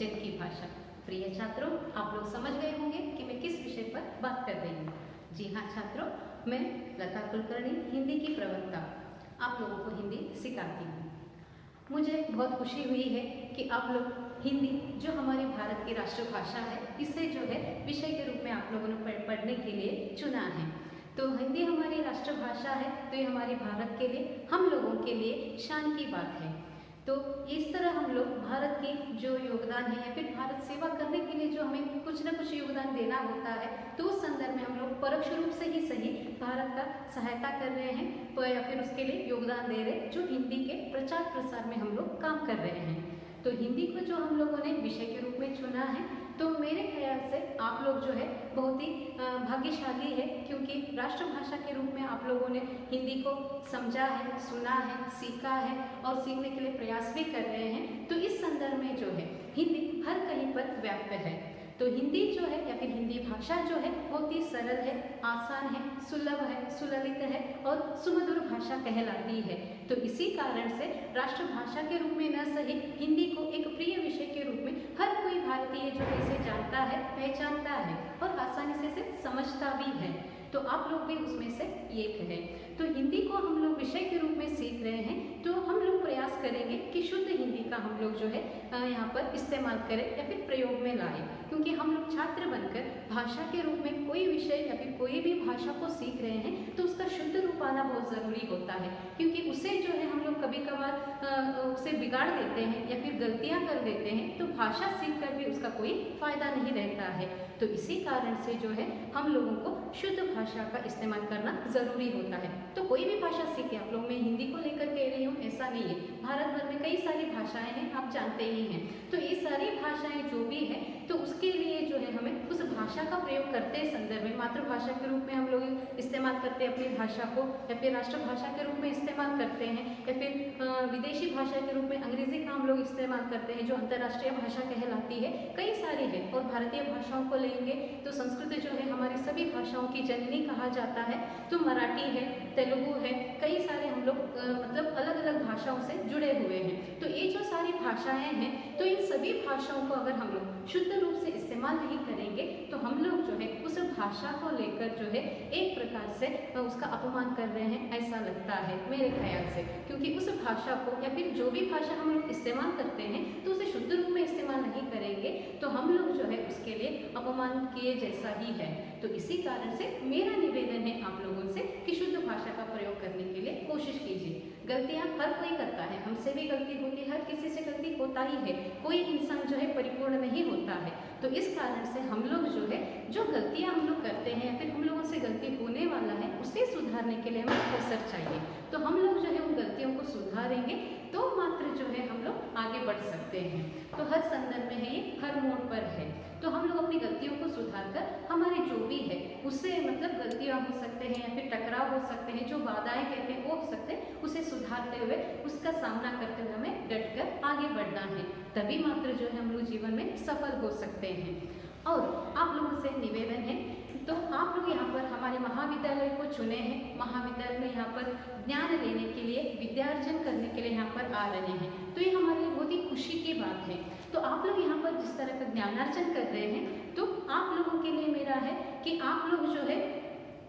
जिनकी भाषा। प्रिय छात्रों, आप लोग समझ गए होंगे कि मैं किस विषय पर बात कर रही हूँ। जी हाँ छात्रों, मैं लता कुलकर्णी, हिंदी की प्रवक्ता, आप लोगों को हिंदी सिखाती हूँ। मुझे बहुत खुशी हुई है कि आप लोग हिंदी, जो हमारी भारत की राष्ट्रभाषा है, इसे जो है विषय के रूप में आप लोगों ने पढ़ने के लिए चुना है। तो हिंदी हमारी राष्ट्रभाषा है, तो ये हमारे भारत के लिए, हम लोगों के लिए शान की बात है। तो इस तरह हम लोग भारत की जो योगदान है या फिर भारत सेवा करने के लिए जो हमें कुछ न कुछ योगदान देना होता है, तो उस संदर्भ में हम लोग परोक्ष रूप से ही सही भारत का सहायता कर रहे हैं या फिर उसके लिए योगदान दे रहे हैं, जो हिंदी के प्रचार प्रसार में हम लोग काम कर रहे हैं। तो हिंदी को जो हम लोगों ने विषय के रूप में चुना है, तो मेरे ख्याल से आप लोग जो है बहुत ही भाग्यशाली है, क्योंकि राष्ट्रभाषा के रूप में आप लोगों ने हिंदी को समझा है, सुना है, सीखा है और सीखने के लिए प्रयास भी कर रहे हैं। तो इस संदर्भ में जो है हिंदी हर कहीं पर व्याप्त है। तो हिंदी जो है या फिर हिंदी भाषा जो है बहुत ही सरल है, आसान है, सुलभ है, सुललित है और सुमधुर भाषा कहलाती है। तो इसी कारण से राष्ट्रभाषा के रूप में न सही हिंदी को एक प्रिय विषय के रूप में हर कोई भारतीय जो है इसे जानता है, पहचानता है और आसानी से इसे समझता भी है। तो आप लोग भी उसमें से एक है। तो हिंदी को हम लोग विषय के रूप में सीख रहे हैं, तो हम लोग प्रयास करेंगे कि शुद्ध हिंदी का हम लोग जो है यहाँ पर इस्तेमाल करें या फिर प्रयोग में लाएं, क्योंकि हम लोग छात्र बनकर भाषा के रूप में कोई विषय या फिर कोई भी भाषा को सीख रहे हैं, तो उसका शुद्ध रूप आना बहुत ज़रूरी होता है, क्योंकि उसे जो है हम लोग कभी कभार उसे बिगाड़ देते हैं या फिर गलतियाँ कर देते हैं, तो भाषा सीख कर भी उसका कोई फायदा नहीं रहता है। तो इसी कारण से जो है हम लोगों को शुद्ध भाषा का इस्तेमाल करना ज़रूरी होता है। तो कोई भी भाषा सीखे, आप लोग, मैं हिंदी को लेकर कह रही हूँ ऐसा नहीं है, भारत भर में कई सारी भाषाएं हैं, आप जानते ही हैं। तो ये सारी भाषाएं जो भी है, तो उसके लिए जो है हमें उस भाषा का प्रयोग करते संदर्भ में मातृभाषा के रूप में हम लोग इस्तेमाल करते हैं अपनी भाषा को, या फिर राष्ट्रभाषा के रूप में इस्तेमाल करते हैं, या फिर विदेशी भाषा के रूप में अंग्रेजी का हम लोग इस्तेमाल करते हैं, जो अंतर्राष्ट्रीय भाषा कहलाती है। कई सारी है। और भारतीय भाषाओं को लेंगे तो संस्कृत जो है हमारी सभी भाषाओं की जननी कहा जाता है। तो मराठी है, तेलुगु है, कई सारे हम लोग मतलब अलग अलग भाषाओं से जुड़े हुए हैं। तो ये जो सारी भाषाएं हैं, तो इन सभी भाषाओं को अगर हम लोग शुद्ध रूप से इस्तेमाल नहीं करेंगे, तो हम लोग जो है उस भाषा को लेकर जो है एक प्रकार से उसका अपमान कर रहे हैं, ऐसा लगता है मेरे ख्याल से। क्योंकि उस भाषा को या फिर जो भी भाषा हम लोग इस्तेमाल करते हैं, तो उसे शुद्ध रूप में इस्तेमाल नहीं करेंगे, तो हम लोग जो है उसके लिए अपमान किए जैसा ही है। तो इसी कारण से मेरा निवेदन है आप लोगों से कि शुद्ध भाषा का प्रयोग करने के लिए कोशिश कीजिए। गलतियां हर कोई करता है, हमसे भी गलती होती है, हर किसी से गलती होता ही है, कोई इंसान जो है परिपूर्ण नहीं होता है। तो इस कारण से हम लोग जो है जो गलतियां हम लोग करते हैं या फिर हम लोगों से गलती होने वाला है, उसे सुधारने के लिए हमें अवसर चाहिए। तो हम लोग जो है उन गलतियों को सुधारेंगे तो मात्र जो है हम लोग आगे बढ़ सकते हैं। तो हर संदर्भ में है, ये हर मोड़ पर है। तो हम लोग अपनी गलतियों को सुधार कर हमारे जो भी है उससे मतलब गलतियाँ हो सकते हैं या फिर टकराव हो सकते हैं, जो बाधाएं कहते हैं वो हो सकते हैं, उसे सुधारते हुए उसका सामना करते हुए हमें डट कर आगे बढ़ना है। तभी मात्र जो है हम लोग जीवन में सफल हो सकते हैं। और आप लोगों से निवेदन है, तो आप लोग यहाँ पर हमारे महाविद्यालय को चुने हैं, महाविद्यालय में यहाँ पर ज्ञान लेने के लिए, विद्यार्जन करने के लिए यहाँ पर आ रहे हैं, तो ये हमारे लिए बहुत ही खुशी की बात है। तो आप लोग यहाँ पर जिस तरह का ज्ञानार्जन कर रहे हैं, तो आप लोगों के लिए मेरा है कि आप लोग जो है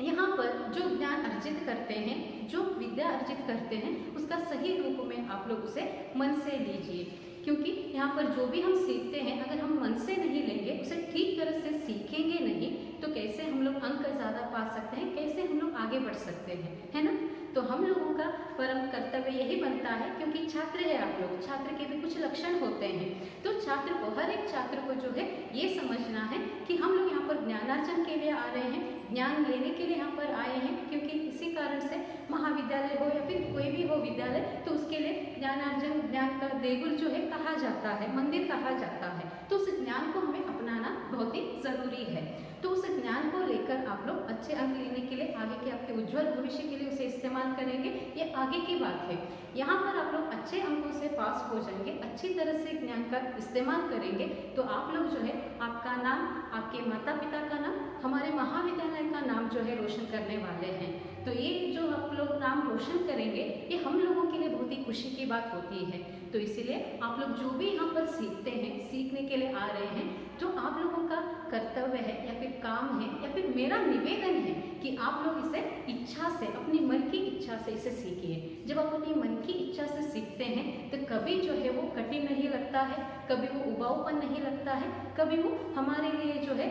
यहाँ पर जो ज्ञान अर्जित करते हैं, जो विद्या अर्जित करते हैं, उसका सही रूप में आप लोग उसे मन से लीजिए। क्योंकि यहाँ पर जो भी हम सीखते हैं, अगर हम मन से नहीं लेंगे, उसे ठीक तरह से सीखेंगे नहीं, तो कैसे हम लोग अंक ज़्यादा पा सकते हैं, कैसे हम लोग आगे बढ़ सकते हैं, है ना। तो हम लोगों का परम कर्तव्य यही बनता है, क्योंकि छात्र है आप लोग, छात्र के भी कुछ लक्षण होते हैं। तो छात्र को, हर एक छात्र को जो है ये समझना है कि हम लोग यहाँ पर ज्ञानार्जन के लिए आ रहे हैं, ज्ञान लेने के लिए यहाँ पर आए हैं। क्योंकि इसी कारण से महाविद्यालय हो या फिर कोई भी हो विद्यालय, तो उसके लिए ज्ञानार्जन, ज्ञान का देगुल जो है कहा जाता है, मंदिर कहा जाता है। तो उस ज्ञान को हमें अपनाना बहुत ही ज़रूरी है। तो उस ज्ञान को लेकर आप लोग अच्छे अंक लेने के लिए, आगे के आपके उज्जवल भविष्य के लिए उसे इस्तेमाल करेंगे, ये आगे की बात है। यहाँ पर आप लोग अच्छे अंकों से पास हो जाएंगे, अच्छी तरह से ज्ञान का इस्तेमाल करेंगे, तो आप लोग जो है आपका नाम, आपके माता पिता का नाम, हमारे महाविद्यालय का नाम जो है रोशन करने वाले हैं। तो ये जो आप लोग नाम रोशन करेंगे, ये हम लोगों के लिए बहुत ही खुशी की बात होती है। तो इसीलिए आप लोग जो भी यहाँ पर सीखते हैं, सीखने के लिए आ रहे हैं, जो आप लोगों का कर्तव्य है या फिर काम है या फिर मेरा निवेदन है कि आप लोग इसे इच्छा से, अपनी मन की इच्छा से इसे सीखिए। जब आप अपनी मन की इच्छा से सीखते हैं तो कभी जो है वो कठिन नहीं लगता है, कभी वो उबाऊपन नहीं लगता है, कभी वो हमारे लिए जो है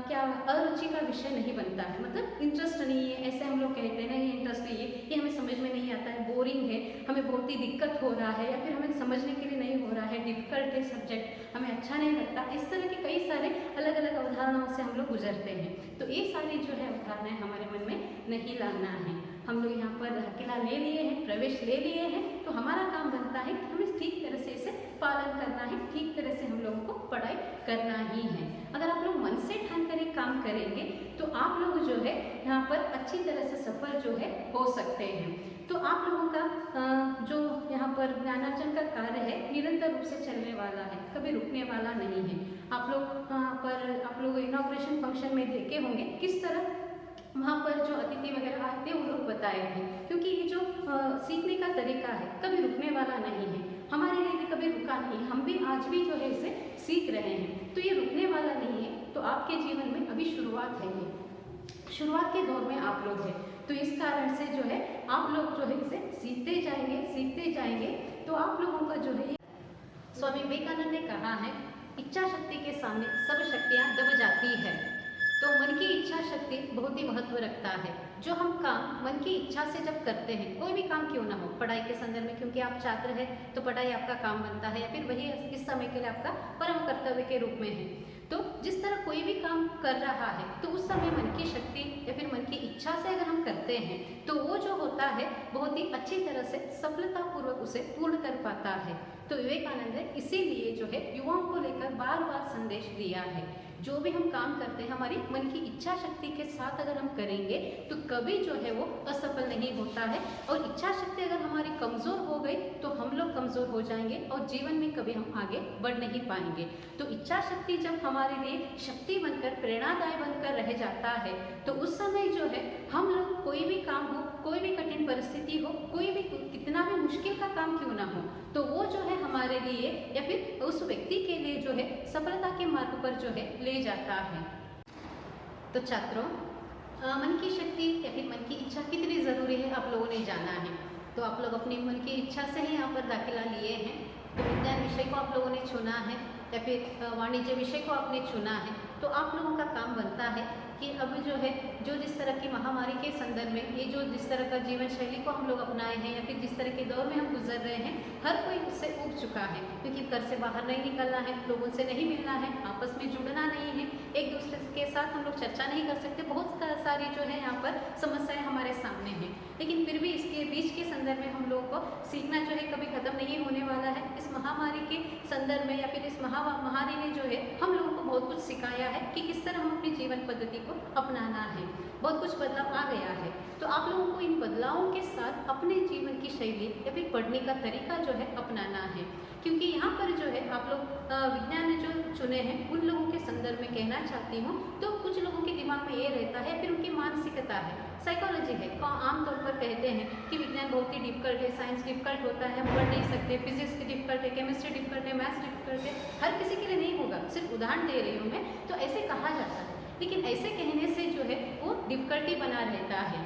क्या अरुचि का विषय नहीं बनता है, मतलब इंटरेस्ट नहीं है, ऐसे हम लोग कहते हैं ना, ये इंटरेस्ट नहीं है, ये हमें समझ में नहीं आता है, बोरिंग है, हमें बहुत ही दिक्कत हो रहा है या फिर हमें समझने के लिए नहीं हो रहा है, डिफिकल्ट है सब्जेक्ट, हमें अच्छा नहीं लगता। इस तरह के कई सारे अलग अलग अवधारणाओं से हम लोग गुजरते हैं। तो ये सारी जो है अवधारणाएं हमारे मन में नहीं लाना है। हम लोग यहाँ पर दाखिला ले लिए हैं, प्रवेश ले लिए हैं, तो हमारा काम बनता है कि हमें ठीक तरह से इसे पालन करना है, ठीक तरह से हम लोगों को पढ़ाई करना ही है। अगर आप लोग मन से ठान कर एक काम करेंगे तो आप लोग जो है यहाँ पर अच्छी तरह से सफल जो है हो सकते हैं। तो आप लोगों का जो यहाँ पर ज्ञानार्जन का कार्य है निरंतर रूप से चलने वाला है, कभी रुकने वाला नहीं है। आप लोग इनॉग्रेशन फंक्शन में देखे होंगे किस तरह वहाँ पर जो अतिथि वगैरह आते हैं वो लोग बताए थे, क्योंकि ये जो सीखने का तरीका है कभी रुकने वाला नहीं है, हमारे लिए भी कभी रुका नहीं, हम भी आज भी जो है इसे सीख रहे हैं, तो ये रुकने वाला नहीं है। तो आपके जीवन में अभी शुरुआत है, ये शुरुआत के दौर में आप लोग हैं, तो इस कारण से जो है आप लोग जो है इसे सीखते जाएंगे तो आप लोगों का जो है, स्वामी विवेकानंद ने कहा है, इच्छा शक्ति के सामने सब शक्तियाँ दब जाती है। तो मन की इच्छा शक्ति बहुत ही महत्व रखता है। जो हम काम मन की इच्छा से जब करते हैं, कोई भी काम क्यों ना हो, पढ़ाई के संदर्भ में, क्योंकि आप छात्र हैं तो पढ़ाई आपका काम बनता है या फिर वही इस समय के लिए आपका परम कर्तव्य के रूप में है। तो जिस तरह कोई भी काम कर रहा है तो उस समय मन की शक्ति या फिर मन की इच्छा से अगर हम करते हैं तो वो जो होता है बहुत ही अच्छी तरह से सफलतापूर्वक उसे पूर्ण कर पाता है। तो विवेकानंद ने इसीलिए जो है युवाओं को लेकर बार बार संदेश दिया है, जो भी हम काम करते हैं हमारी मन की इच्छा शक्ति के साथ अगर हम करेंगे तो कभी जो है वो असफल नहीं होता है। और इच्छा शक्ति अगर हमारी कमज़ोर हो गई तो हम लोग कमज़ोर हो जाएंगे और जीवन में कभी हम आगे बढ़ नहीं पाएंगे। तो इच्छा शक्ति जब हमारे लिए शक्ति बनकर, प्रेरणादायी बनकर रह जाता है तो उस समय जो है हम लोग कोई भी काम हो, कोई भी कठिन परिस्थिति हो, कोई भी कितना भी मुश्किल का काम क्यों ना हो, तो वो जो है हमारे लिए या फिर उस व्यक्ति के लिए जो है सफलता के मार्ग पर जो है ले जाता है। तो छात्रों, मन की शक्ति या फिर मन की इच्छा कितनी ज़रूरी है आप लोगों ने जाना है। तो आप लोग अपनी मन की इच्छा से ही यहाँ पर दाखिला लिए हैं। तो विज्ञान विषय को आप लोगों ने चुना है या फिर वाणिज्य विषय को आपने चुना है, तो आप लोगों का काम बनता है कि अब जो है जो जिस तरह की महामारी के संदर्भ में ये जो जिस तरह का जीवन शैली को हम लोग अपनाए हैं या फिर जिस तरह के दौर में हम गुजर रहे हैं, हर कोई उससे ऊब चुका है, क्योंकि घर से बाहर नहीं निकलना है, लोगों से नहीं मिलना है, आपस में जुड़ना नहीं है, एक दूसरे के साथ हम लोग चर्चा नहीं कर सकते, बहुत सारी जो है यहाँ पर समस्याएं हमारे सामने हैं। लेकिन फिर भी इसके बीच के संदर्भ में हम लोगों को सीखना जो है कभी खत्म नहीं होने वाला है। इस महामारी के संदर्भ में या फिर इस महामारी ने जो है हम लोगों को बहुत कुछ सिखाया है कि किस तरह हम अपनी जीवन पद्धति को अपनाना है। बहुत कुछ बदलाव आ गया है, तो आप लोगों को इन बदलावों के साथ अपने जीवन की शैली या फिर पढ़ने का तरीका जो है अपनाना है। क्योंकि यहाँ पर जो है आप लोग विज्ञान जो चुने हैं उन लोगों के संदर्भ में कहना चाहती हूँ, तो कुछ लोगों के दिमाग में ये रहता है, फिर उनकी मानसिकता है, साइकोलॉजी है, आमतौर पर कहते हैं कि विज्ञान बहुत ही डिफिकल्ट है, साइंस डिफिकल्ट होता है, हम पढ़ नहीं सकते, फिजिक्स डिफिकल्ट है, केमिस्ट्री डिफिकल्ट है, मैथ्स डिफिकल्ट है। हर किसी के लिए नहीं होगा, सिर्फ उदाहरण दे रही हूँ मैं। तो ऐसे कहा जाता है, लेकिन ऐसे कहने से जो है वो डिफिकल्टी बना रहता है।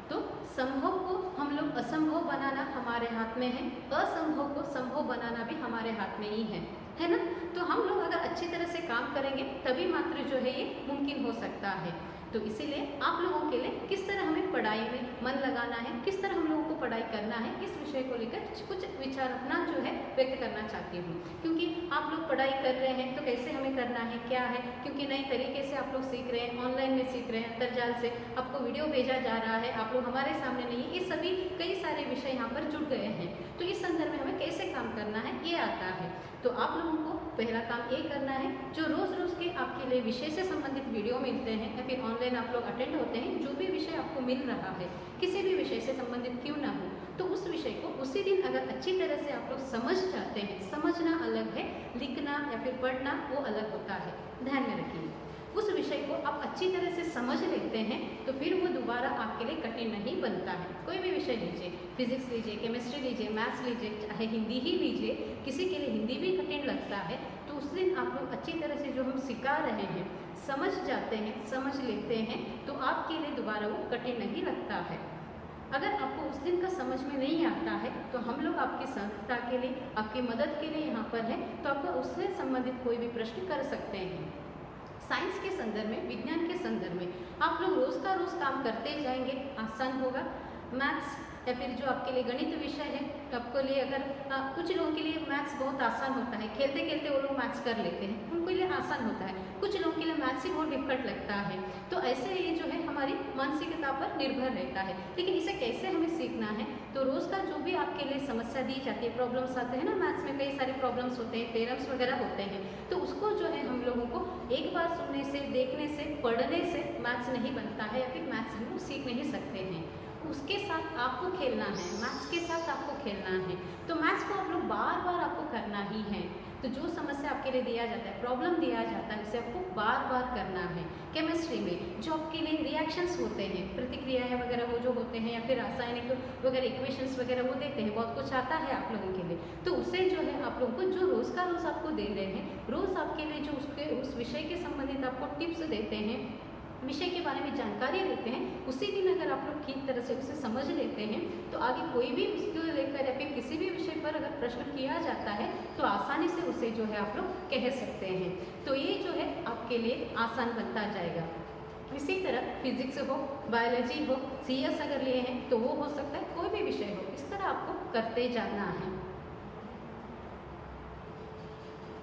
तो संभव को हम लोग असंभव बनाना हमारे हाथ में है, असंभव को संभव बनाना भी हमारे हाथ में ही है ना। तो हम लोग अगर अच्छी तरह से काम करेंगे तभी मात्र जो है ये मुमकिन हो सकता है। तो इसीलिए आप लोगों के लिए किस तरह हमें पढ़ाई में मन लगाना है, किस तरह हम लोगों को पढ़ाई करना है, इस विषय को लेकर कुछ विचार अपना जो है व्यक्त करना चाहती हूँ। क्योंकि आप लोग पढ़ाई कर रहे हैं तो कैसे हमें करना है, क्या है, क्योंकि नए तरीके से आप लोग सीख रहे हैं, ऑनलाइन में सीख रहे हैं, अंतर्जाल से आपको वीडियो भेजा जा रहा है, आप लोग हमारे सामने नहीं, ये सभी कई सारे विषय यहाँ पर जुड़ गए हैं। तो इस संदर्भ में हमें कैसे काम करना है ये आता है। तो आप लोगों को पहला काम ये करना है, जो रोज़ रोज़ के आपके लिए विषय से संबंधित वीडियो मिलते हैं या फिर ऑनलाइन आप लोग अटेंड होते हैं, जो भी विषय आपको मिल रहा है, किसी भी विषय से संबंधित क्यों ना हो, तो उस विषय को उसी दिन अगर अच्छी तरह से आप लोग समझ जाते हैं, समझना अलग है, लिखना या फिर पढ़ना वो अलग होता है, ध्यान में रखिए। उस विषय को आप अच्छी तरह से समझ लेते हैं तो फिर वो दोबारा आपके लिए कठिन नहीं बनता है। कोई भी विषय लीजिए, फिजिक्स लीजिए, केमिस्ट्री लीजिए, मैथ्स लीजिए, चाहे हिंदी ही लीजिए, किसी के लिए हिंदी भी कठिन लगता है तो उस दिन आप लोग अच्छी तरह से जो हम सिखा रहे हैं समझ जाते हैं, समझ लेते हैं तो आपके लिए दोबारा वो कठिन नहीं लगता है। अगर आपको उस दिन का समझ में नहीं आता है तो हम लोग आपकी सहायता के लिए, आपकी मदद के लिए यहाँ पर हैं, तो आपको उससे संबंधित कोई भी प्रश्न कर सकते हैं। साइंस के संदर्भ में, विज्ञान के संदर्भ में आप लोग रोज़ का रोज़ काम करते जाएंगे, आसान होगा। मैथ्स या फिर जो आपके लिए गणित विषय है तो आपके लिए अगर कुछ लोगों के लिए मैथ्स बहुत आसान होता है, खेलते खेलते वो लोग मैथ्स कर लेते हैं, उनके लिए आसान होता है। कुछ लोगों के लिए मैथ्स ही बहुत डिफिकल्ट लगता है। तो ऐसे ये जो है हमारी मानसिकता पर निर्भर रहता है। लेकिन इसे कैसे हमें सीखना है, तो रोज़ का जो भी आपके लिए समस्या दी जाती है, प्रॉब्लम्स आते हैं ना, मैथ्स में कई सारे प्रॉब्लम्स होते हैं, थ्योरम्स वगैरह होते हैं, तो उसको जो है हम लोगों को एक बार सुनने से, देखने से, पढ़ने से मैथ्स नहीं बनता है या फिर मैथ्स हम लोग सीख नहीं सकते हैं। उसके साथ आपको खेलना है, मैथ्स के साथ आपको खेलना है। तो मैथ्स को आप लोग बार बार आपको करना ही है। तो जो समस्या आपके लिए दिया जाता है, प्रॉब्लम दिया जाता है, उसे आपको बार बार करना है। केमिस्ट्री में जो आपके लिए रिएक्शंस होते हैं, प्रतिक्रियाएं वगैरह वो जो होते हैं, या फिर रासायनिक वगैरह इक्वेशंस वगैरह वो देते हैं, बहुत कुछ आता है आप लोगों के लिए। तो उसे जो है आप लोगों को जो रोज़ का रोज़ आपको दे रहे हैं, रोज़ आपके लिए जो उस विषय के संबंधित आपको टिप्स देते हैं, विषय के बारे में जानकारी देते हैं, उसी दिन अगर आप लोग ठीक तरह से उसे समझ लेते हैं तो आगे कोई भी उसको लेकर या फिर किसी भी विषय पर अगर प्रश्न किया जाता है तो आसानी से उसे जो है आप लोग कह सकते हैं। तो ये जो है आपके लिए आसान बनता जाएगा। इसी तरह फिजिक्स हो, बायोलॉजी हो, CS अगर लिए हैं तो वो हो सकता है, कोई भी विषय हो, इस तरह आपको करते जाना है।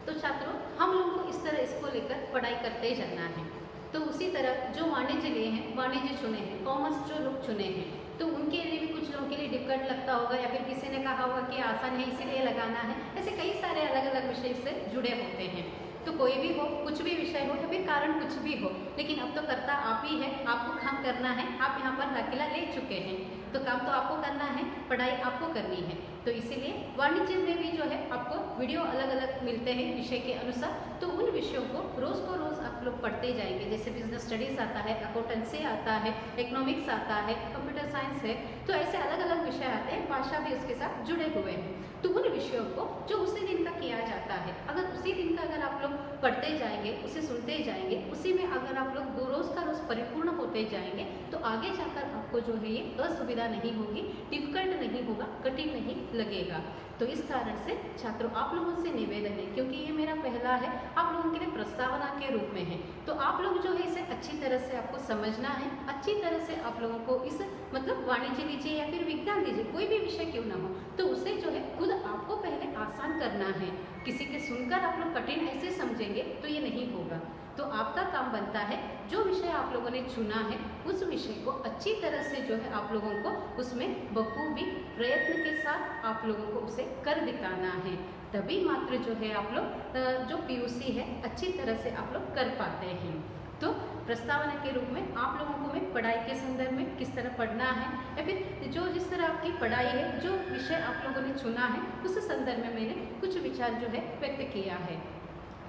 तो छात्रों, हम लोगों को इस तरह इसको लेकर पढ़ाई करते जाना है। तो उसी तरह जो वाणिज्य लिए हैं, वाणिज्य चुने हैं, कॉमर्स जो लोग चुने हैं, तो उनके लिए भी कुछ लोगों के लिए डिफिकल्ट लगता होगा, या फिर किसी ने कहा होगा कि आसान है इसीलिए लगाना है। ऐसे कई सारे अलग अलग विषय से जुड़े होते हैं। तो कोई भी हो, कुछ भी विषय हो या फिर कारण कुछ भी हो, लेकिन अब तो करता आप ही है, आपको काम करना है। आप यहाँ पर दाखिला ले चुके हैं तो काम तो आपको करना है, पढ़ाई आपको करनी है। तो इसीलिए वाणिज्य में भी जो है आपको वीडियो अलग अलग मिलते हैं विषय के अनुसार, तो उन विषयों को रोज़ आप लोग पढ़ते जाएंगे। जैसे बिजनेस स्टडीज़ आता है, अकाउंटेंसी आता है, इकोनॉमिक्स आता है, कंप्यूटर साइंस है, तो ऐसे अलग अलग विषय आते हैं, भाषा भी उसके साथ जुड़े हुए हैं। तो उन विषयों को जो उसी दिन का किया जाता है, अगर उसी दिन का अगर आप लोग पढ़ते जाएंगे, उसे सुनते जाएंगे, उसी में अगर आप लोग रोज़ का रोज़ परिपूर्ण होते जाएंगे तो आगे जाकर आपको जो है ये असुविधा नहीं होगी, डिफिकल्ट नहीं होगा, कठिन नहीं लगेगा। तो इस कारण से छात्रों, आप लोगों से निवेदन है, क्योंकि ये मेरा पहला है, आप लोगों के लिए प्रस्तावना के रूप में है, तो आप लोग जो है इसे अच्छी तरह से आपको समझना है। अच्छी तरह से आप लोगों को इस मतलब वाणिज्य लीजिए या फिर विज्ञान लीजिए, कोई भी विषय क्यों ना हो, तो उसे जो है खुद आपको पहले आसान करना है। किसी के सुनकर आप लोग कठिन ऐसे समझेंगे तो ये नहीं होगा। तो आपका काम बनता है, जो विषय आप लोगों ने चुना है उस विषय को अच्छी तरह से जो है आप लोगों को उसमें बखूबी प्रयत्न के साथ आप लोगों को उसे कर दिखाना है। तभी मात्र जो है आप लोग जो PUC है अच्छी तरह से आप लोग कर पाते हैं। तो प्रस्तावना के रूप में आप लोगों को मैं पढ़ाई के संदर्भ में किस तरह पढ़ना है, या फिर जो जिस तरह आपकी पढ़ाई है, जो विषय आप लोगों ने चुना है, उस संदर्भ में मैंने कुछ विचार जो है व्यक्त किया है।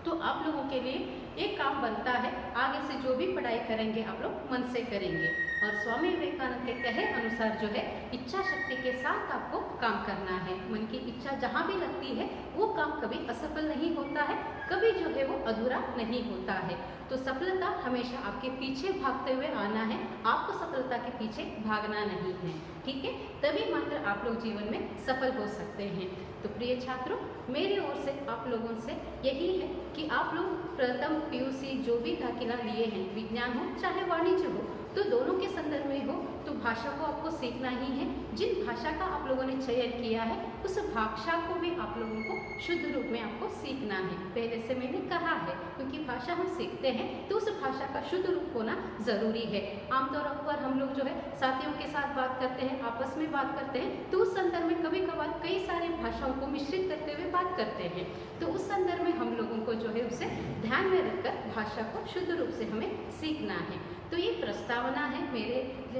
तो आप लोगों के लिए एक काम बनता है, आगे से जो भी पढ़ाई करेंगे आप लोग मन से करेंगे, और स्वामी विवेकानंद के कहे अनुसार जो है इच्छा शक्ति के साथ आपको काम करना है। मन की इच्छा जहाँ भी लगती है वो काम कभी असफल नहीं होता है, कभी जो है वो अधूरा नहीं होता है। तो सफलता हमेशा आपके पीछे भागते हुए आना है, आपको सफलता के पीछे भागना नहीं है, ठीक है? तभी मात्र आप लोग जीवन में सफल हो सकते हैं। तो प्रिय छात्रों, मेरी ओर से आप लोगों से यही है कि आप लोग प्रथम PUC जो भी दाखिला लिए हैं, विज्ञान हो चाहे वाणिज्य हो, तो दोनों के संदर्भ में हो, तो भाषा को आपको सीखना ही है। जिन भाषा का आप लोगों ने चयन किया है उस भाषा को भी आप लोगों को शुद्ध रूप में आपको सीखना है। पहले से मैंने कहा है, क्योंकि भाषा हम सीखते हैं तो उस भाषा का शुद्ध रूप होना ज़रूरी है। आमतौर पर हम लोग जो है साथियों के साथ बात करते हैं, आपस में बात करते हैं, तो उस संदर्भ में कभी कभार कई सारी भाषाओं को मिश्रित करते हुए बात करते हैं। तो उस संदर्भ में हम लोगों को जो है उसे ध्यान में रखकर भाषा को शुद्ध रूप से हमें सीखना है। तो ये प्रस्तावना है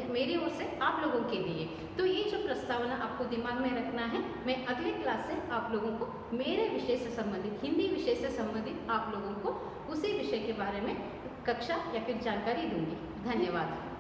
मेरी ओर से आप लोगों के लिए। तो ये जो प्रस्तावना आपको दिमाग में रखना है, मैं अगले क्लास से आप लोगों को मेरे विषय से संबंधित, हिंदी विषय से संबंधित आप लोगों को उसी विषय के बारे में कक्षा या फिर जानकारी दूंगी। धन्यवाद।